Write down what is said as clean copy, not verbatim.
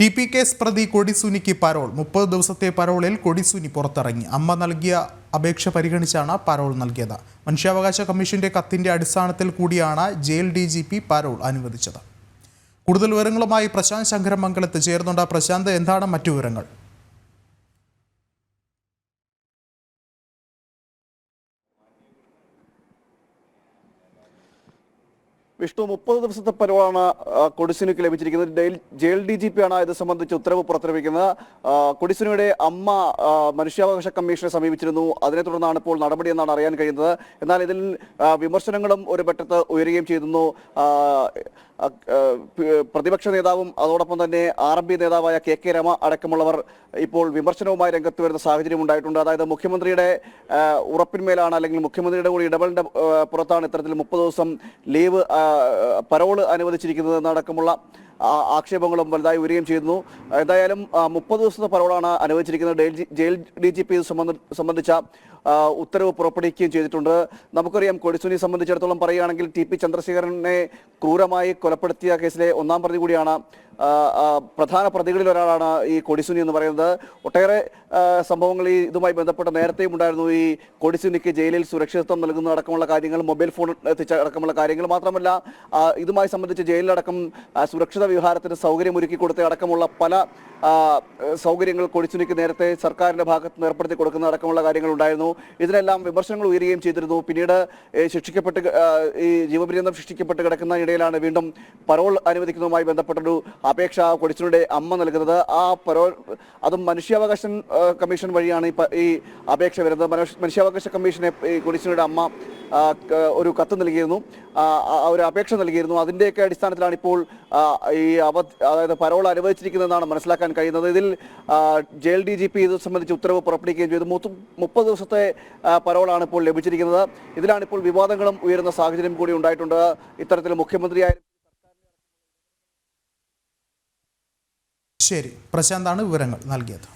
TP. Case പ്രതി കൊടിസുനിക്ക് parole 30 ദിവസത്തെ പരോളിൽ കൊടിസുനി പുറത്തിറങ്ങി. അമ്മ നൽകിയ അപേക്ഷ പരിഗണിച്ചാണ് പരോൾ നൽകിയത്. മനുഷ്യാവകാശ കമ്മീഷന്റെ കത്തിന്റെ അടിസ്ഥാനത്തിൽ കൂടിയാണ് ജയിൽ DGP പരോൾ അനുവദിച്ചത്. കൂടുതൽ വിവരങ്ങളുമായി പ്രശാന്ത് ശങ്കരമംഗലത്ത് ചേർന്നുണ്ട്. പ്രശാന്ത്, എന്താണ് മറ്റു വിവരങ്ങൾ? വിഷ്ണു, 30 ദിവസത്തെ പരോളാണ് കൊടിസുനിക്ക് ലഭിച്ചിരിക്കുന്നത്. ജയിൽ DGP ആണ് ഇത് സംബന്ധിച്ച് ഉത്തരവ് പുറത്തിറക്കിക്കുന്നത്. കൊടിസുനിയുടെ അമ്മ മനുഷ്യാവകാശ കമ്മീഷനെ സമീപിച്ചിരുന്നു. അതിനെ തുടർന്നാണ് ഇപ്പോൾ നടപടി എന്നാണ് അറിയാൻ കഴിയുന്നത്. എന്നാൽ ഇതിൽ വിമർശനങ്ങളും ഒരു ഘട്ടത്ത് ഉയരുകയും ചെയ്തിരുന്നു. പ്രതിപക്ഷ നേതാവും അതോടൊപ്പം തന്നെ RMP നേതാവായ KK രമ അടക്കമുള്ളവർ ഇപ്പോൾ വിമർശനവുമായി രംഗത്ത് വരുന്ന സാഹചര്യം ഉണ്ടായിട്ടുണ്ട്. അതായത് മുഖ്യമന്ത്രിയുടെ ഉറപ്പിന്മേലാണ്, അല്ലെങ്കിൽ മുഖ്യമന്ത്രിയുടെ കൂടി ഇടപെടലിന്റെ പുറത്താണ് ഇത്തരത്തിൽ 30 ദിവസം ലീവ് പരോള് അനുവദിച്ചിരിക്കുന്നത് എന്നടക്കമുള്ള ആക്ഷേപങ്ങളും വലുതായി ഉയരുകയും ചെയ്യുന്നു. എന്തായാലും 30 ദിവസത്തെ പരോളാണ് അനുവദിച്ചിരിക്കുന്നത്. ജയിൽ DGP സംബന്ധിച്ച ഉത്തരവ് പുറപ്പെടുവിക്കുകയും ചെയ്തിട്ടുണ്ട്. നമുക്കറിയാം, കൊടിസുനി സംബന്ധിച്ചിടത്തോളം പറയുകയാണെങ്കിൽ TP ചന്ദ്രശേഖരനെ ക്രൂരമായി കൊലപ്പെടുത്തിയ കേസിലെ 1-ാം പ്രതി കൂടിയാണ്. പ്രധാന പ്രതികളിൽ ഒരാളാണ് ഈ കൊടിസുനി എന്ന് പറയുന്നത്. ഒട്ടേറെ സംഭവങ്ങൾ ഇതുമായി ബന്ധപ്പെട്ട് നേരത്തെയും ഉണ്ടായിരുന്നു. ഈ കൊടിസുനിക്ക് ജയിലിൽ സുരക്ഷിതത്വം നൽകുന്ന അടക്കമുള്ള കാര്യങ്ങൾ, മൊബൈൽ ഫോൺ എത്തിച്ച അടക്കമുള്ള കാര്യങ്ങൾ, മാത്രമല്ല ഇതുമായി സംബന്ധിച്ച് ജയിലിലടക്കം സുരക്ഷിത വിഹാരത്തിന് സൗകര്യം ഒരുക്കി കൊടുത്ത അടക്കമുള്ള പല സൗകര്യങ്ങൾ കൊടിസുനിക്ക് നേരത്തെ സർക്കാരിന്റെ ഭാഗത്ത് നിന്ന് ഏർപ്പെടുത്തി കൊടുക്കുന്ന അടക്കമുള്ള കാര്യങ്ങൾ ഉണ്ടായിരുന്നു. ഇതിനെല്ലാം വിമർശനങ്ങൾ ഉയരുകയും ചെയ്തിരുന്നു. പിന്നീട് ശിക്ഷിക്കപ്പെട്ട് ഈ ജീവപര്യന്തം ശിക്ഷിക്കപ്പെട്ട് കിടക്കുന്ന ഇടയിലാണ് വീണ്ടും പരോൾ അനുവദിക്കുന്നതുമായി ബന്ധപ്പെട്ടൊരു അപേക്ഷ കൊടിസുനിയുടെ അമ്മ നൽകുന്നത്. ആ പരോൾ അതും മനുഷ്യാവകാശ കമ്മീഷൻ വഴിയാണ് ഈ അപേക്ഷ വരുന്നത്. മനുഷ്യാവകാശ കമ്മീഷനെ ഈ കൊടിസുനിയുടെ അമ്മ ഒരു കത്ത് നൽകിയിരുന്നു, ഒരു അപേക്ഷ നൽകിയിരുന്നു. അതിൻ്റെയൊക്കെ അടിസ്ഥാനത്തിലാണ് ഇപ്പോൾ ഈ അതായത് പരോൾ അനുവദിച്ചിരിക്കുന്നതെന്നാണ് മനസ്സിലാക്കാൻ കഴിയുന്നത്. ഇതിൽ ജയിൽ DGP ഇത് സംബന്ധിച്ച് ഉത്തരവ് പുറപ്പെടുവിക്കുകയും ചെയ്തു. 30 ദിവസത്തെ പരോളാണ് ഇപ്പോൾ ലഭിച്ചിരിക്കുന്നത്. ഇതിലാണ് ഇപ്പോൾ വിവാദങ്ങളും ഉയരുന്ന സാഹചര്യം കൂടി ഉണ്ടായിട്ടുണ്ട്. ഇത്തരത്തിൽ മുഖ്യമന്ത്രിയായ ശരി, പ്രശാന്താണ് വിവരങ്ങൾ നൽകിയത്.